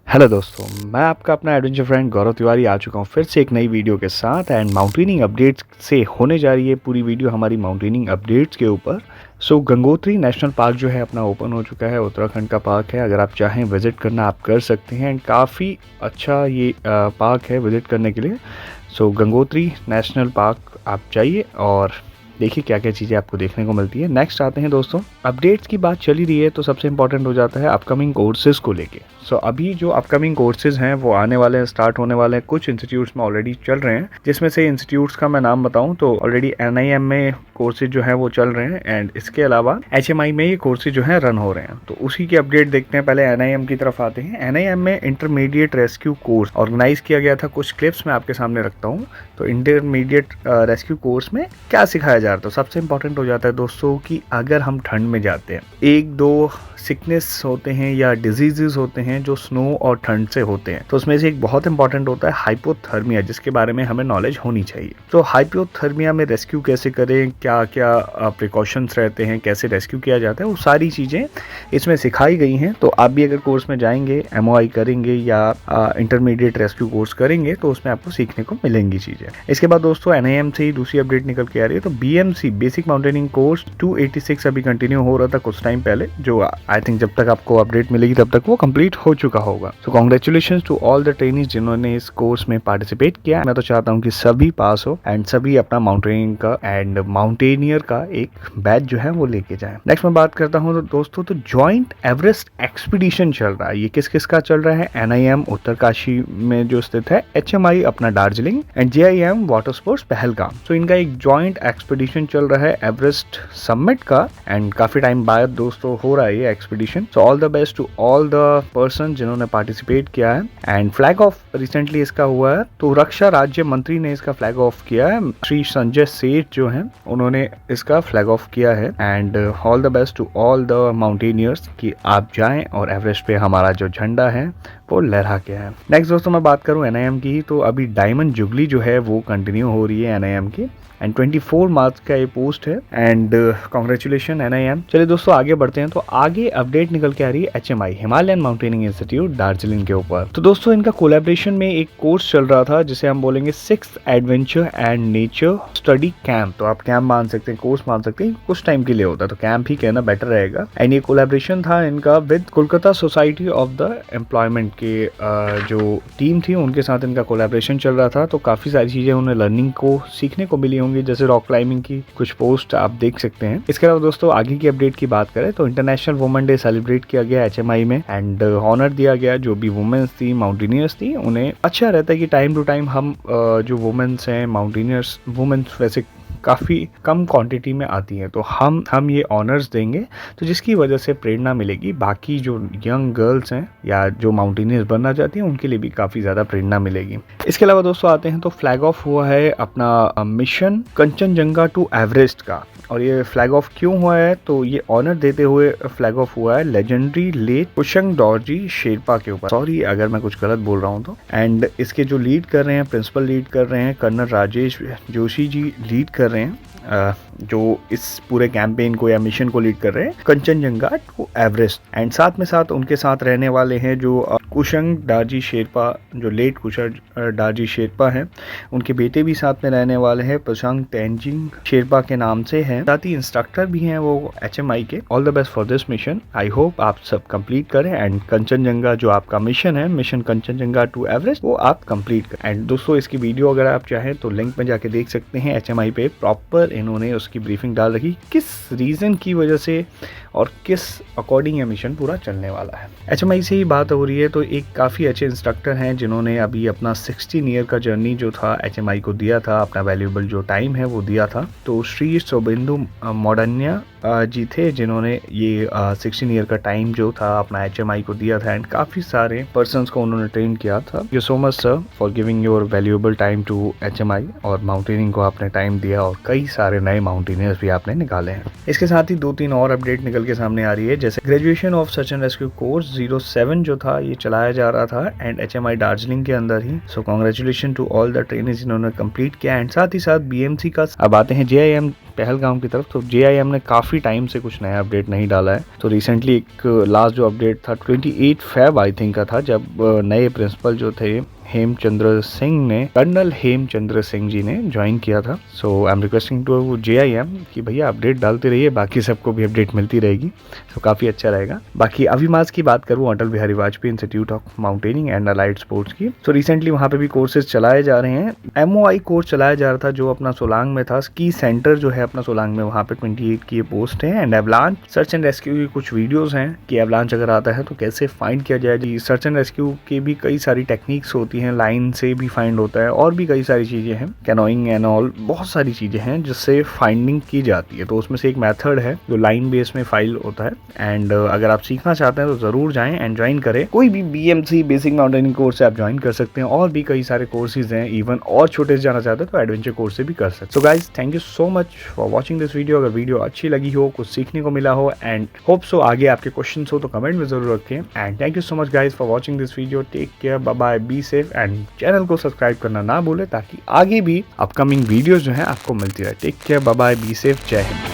Hello दोस्तों, मैं आपका अपना एडवेंचर फ्रेंड गौरव तिवारी आ चुका हूँ फिर से एक नई वीडियो के साथ। एंड माउंटेनिंग अपडेट्स से होने जा रही है पूरी वीडियो हमारी माउंटेनिंग अपडेट्स के ऊपर। गंगोत्री नेशनल पार्क जो है अपना ओपन हो चुका है, उत्तराखंड का पार्क है। अगर आप चाहें विज़िट करना आप कर सकते हैं एंड काफ़ी अच्छा ये पार्क है विज़िट करने के लिए। गंगोत्री नेशनल पार्क आप जाइए और देखिए क्या क्या चीज़ें आपको देखने को मिलती है। नेक्स्ट आते हैं दोस्तों, अपडेट्स की बात चली रही है तो सबसे इम्पोर्टेंट हो जाता है अपकमिंग कोर्सेज़ को लेके। अभी जो अपकमिंग कोर्सेज़ हैं वो आने वाले हैं, स्टार्ट होने वाले हैं। कुछ इंस्टीट्यूट्स में ऑलरेडी चल रहे हैं, जिसमें से इंस्टीट्यूट्स का मैं नाम बताऊं तो ऑलरेडी NIM में कोर्सेज जो है वो चल रहे हैं एंड इसके अलावा HMI में ये कोर्सेज जो है रन हो रहे हैं। तो उसी की अपडेट देखते हैं। पहले NIM की तरफ आते हैं। NIM में इंटरमीडिएट रेस्क्यू कोर्स ऑर्गेनाइज किया गया था। कुछ क्लिप्स मैं आपके सामने रखता हूँ। तो इंटरमीडिएट रेस्क्यू कोर्स में क्या सिखाया जा रहा है, तो सबसे इंपॉर्टेंट हो जाता है दोस्तों कि अगर हम ठंड में जाते हैं, एक दो सिकनेस होते हैं या डिजीजेस होते हैं जो स्नो और ठंड से होते हैं, तो उसमें से एक बहुत इंपॉर्टेंट होता है हाइपोथर्मिया, जिसके बारे में हमें नॉलेज होनी चाहिए। तो हाइपोथर्मिया में रेस्क्यू कैसे करें, क्या क्या प्रिकॉशंस रहते हैं, कैसे रेस्क्यू किया जाता है, वो सारी चीज़ें इसमें सिखाई गई हैं। तो आप भी अगर कोर्स में जाएंगे, MOI करेंगे या इंटरमीडिएट रेस्क्यू कोर्स करेंगे तो उसमें आपको सीखने को मिलेंगी चीज़ें। इसके बाद दोस्तों NIM से ही दूसरी अपडेट निकल के आ रही है। तो BMC बेसिक माउंटेनिंग कोर्स 286 अभी कंटिन्यू हो रहा था कुछ टाइम पहले, जो आई थिंक जब तक आपको अपडेट मिलेगी तब तक वो कंप्लीट हो चुका होगा। Congratulation to all the trainees जिन्होंने इस कोर्स में पार्टिसिपेट किया। मैं तो चाहता हूँ कि सभी पास हो एंड सभी अपना माउंटेनिंग का एंड माउंटेनियर का एक बैच जो है वो लेके जाए। नेक्स्ट मैं बात करता हूँ तो दोस्तों, तो जॉइंट एवरेस्ट एक्सपीडिशन चल रहा है। ये किस किस का चल रहा है? NIM उत्तरकाशी में जो स्थित है, HMI अपना Darjeeling and JIM water sports Pahalgam. तो इनका एक जॉइंट एक्सपीडिशन चल रहा है एवरेस्ट समिट का एंड काफी टाइम बाद दोस्तों हो रहा है ये expedition. So all the best to all the person जिन्होंने पार्टिसिपेट किया है। एंड फ्लैग ऑफ रिसेंटली इसका हुआ है, तो रक्षा राज्य मंत्री ने इसका फ्लैग ऑफ किया है। श्री संजय सेठ जो हैं उन्होंने इसका फ्लैग ऑफ किया है। And all the best to all the mountaineers कि आप जाएं और एवरेस्ट पे हमारा जो झंडा है वो लहरा के है। नेक्स्ट दोस्तों मैं बात करूं NIM की, तो अभी डायमंड जुबली जो है वो कंटिन्यू हो रही है NIM की एंड 24 मार्च का ये पोस्ट है एंड कॉन्ग्रेचुलेशन NIM। चलिए दोस्तों आगे बढ़ते हैं। तो आगे अपडेट निकल के आ रही है HMI Himalayan Mountaineering Institute Darjeeling के ऊपर। तो दोस्तों इनका कोलैबोरेशन में एक कोर्स चल रहा था जिसे हम बोलेंगे 6th adventure and nature study camp. तो आप कैंप मान सकते हैं, कोर्स मान सकते हैं, कुछ टाइम के लिए होता है तो कैंप ही कहना बेटर रहेगा। एंड ये कोलैबोरेशन था इनका with Kolkata society of the employment के जो टीम थी उनके साथ इनका कोलैबोरेशन चल रहा था। तो काफी सारी चीजें उन्हें लर्निंग को सीखने को मिली होंगी, जैसे रॉक क्लाइंबिंग की कुछ पोस्ट आप देख सकते हैं। इसके अलावा दोस्तों आगे की अपडेट की बात करें तो इंटरनेशनल वुमेन डे सेलिब्रेट किया गया HMI में एंड ऑनर दिया गया जो भी वुमेन्स थी, माउंटेनियर्स थी, उन्हें अच्छा रहता है कि टाइम टू टाइम हम जो वुमेन्स हैं, माउंटेनियर्स वुमेन्स वैसे काफ़ी कम क्वांटिटी में आती हैं, तो हम ये ऑनर्स देंगे, तो जिसकी वजह से प्रेरणा मिलेगी बाकी जो यंग गर्ल्स हैं या जो माउंटेनियर्स बनना चाहती हैं उनके लिए भी काफ़ी ज़्यादा प्रेरणा मिलेगी। इसके अलावा दोस्तों आते हैं तो फ्लैग ऑफ हुआ है अपना मिशन कंचनजंगा टू एवरेस्ट का। और ये फ्लैग ऑफ क्यों हुआ है, तो ये ऑनर देते हुए फ्लैग ऑफ हुआ है लेजेंडरी लेट कुशंग डॉर्जी शेरपा के ऊपर। सॉरी अगर मैं कुछ गलत बोल रहा हूँ तो। एंड इसके जो लीड कर रहे हैं, प्रिंसिपल लीड कर रहे हैं कर्नल राजेश जोशी जी लीड कर रहे हैं, जो इस पूरे कैंपेन को या मिशन को लीड कर रहे हैं, कंचनजंगा टू एवरेस्ट। एंड साथ में साथ उनके साथ रहने वाले हैं जो कुशंग दार्जी शेरपा, जो लेट कुशंग दार्जी शेरपा हैं, उनके बेटे भी साथ में रहने वाले हैं, प्रशांग तेंजिंग शेरपा के नाम से हैं। साथ ही इंस्ट्रक्टर भी हैं वो HMI के। All the best for this mission, I hope आप सब कंप्लीट करें एंड कंचनजंगा जो आपका मिशन है, मिशन कंचनजंगा टू एवरेस्ट, वो आप कंप्लीट करें। एंड दोस्तों इसकी वीडियो अगर आप चाहें तो लिंक में जाके देख सकते हैं। HMI पे प्रॉपर इन्होंने उसकी ब्रीफिंग डाल रखी, किस रीजन की वजह से और किस अकॉर्डिंग ये मिशन पूरा चलने वाला है। HMI से ही बात हो रही है तो एक काफ़ी अच्छे इंस्ट्रक्टर हैं जिन्होंने अभी अपना 16 ईयर का जर्नी जो था HMI को दिया था, अपना वैल्यूएबल जो टाइम है वो दिया था। तो श्री शुभेंदु मौडन्या जी थे जिन्होंने ये 16 ईयर का टाइम जो था अपना HMI को दिया था एंड काफ़ी सारे पर्सन्स को उन्होंने ट्रेन किया था। Thank you so much sir for giving your valuable time to HMI, और माउंटेनिंग को आपने टाइम दिया और कई सारे नए माउंटेनियर्स भी आपने निकाले हैं। इसके साथ ही 2-3 और अपडेट निकल के सामने आ रही है, जैसे graduation of search and rescue course 07 जो था ये चलाया जा रहा था एंड HMI दार्जिलिंग के अंदर ही। So congratulation to all the training जिन्होंने कंप्लीट किया एंड साथ ही साथ BMC का। अब आते हैं JIM पहलगाम की तरफ। तो JIM ने काफ़ी टाइम से कुछ नया अपडेट नहीं डाला है। तो रिसेंटली एक लास्ट जो अपडेट था 28 फेब आई थिंक का था, जब नए प्रिंसिपल जो थे हेमचंद्र सिंह ने, कर्नल हेमचंद्र सिंह जी ने ज्वाइन किया था। So I am requesting to JIM कि भैया अपडेट डालते रहिए, बाकी सबको भी अपडेट मिलती रहेगी, तो काफ़ी अच्छा रहेगा। बाकी अभिमास की बात करूँ, Atal Bihari Vajpayee institute of mountaineering and allied sports की, तो रिसेंटली वहाँ पे भी कोर्सेज चलाए जा रहे हैं। MOI कोर्स चलाया जा रहा था जो अपना सोलांग में था। स्की सेंटर जो है अपना सोलांग में, वहाँ पे 28 की ये पोस्ट है। And avalanche search and rescue की कुछ वीडियोस हैं कि एवलांच अगर आता है तो कैसे फाइंड किया जाए। जी, सर्च एंड रेस्क्यू की भी कई सारी टेक्निक्स होती हैं, लाइन से भी फाइंड होता है और भी कई सारी चीज़ें हैं, कैनोइंग एंड ऑल, बहुत सारी चीज़ें हैं जिससे फाइंडिंग की जाती है। तो उसमें से एक मेथड है जो लाइन बेस में फाइल होता है। एंड अगर आप सीखना चाहते हैं तो ज़रूर जाएं एंड ज्वाइन करें। कोई भी BMC बेसिक माउंटेनिंग कोर्स से आप ज्वाइन कर सकते हैं, और भी कई सारे कोर्सेज हैं। इवन और छोटे से जाना चाहते हैं तो एडवेंचर कोर्स से भी कर सकते हैं। So guys, thank you so much for watching this video. अगर वीडियो अच्छी लगी हो, कुछ सीखने को मिला हो, एंड होप सो आगे आपके क्वेश्चन हो तो कमेंट में जरूर रखें। And thank you so much guys for watching this video. Take care, bye bye, be safe, and channel को सब्सक्राइब करना ना भूले ताकि आगे भी अपकमिंग वीडियोस जो है आपको मिलती रहे। Take care, bye bye, be safe, जय हिंद।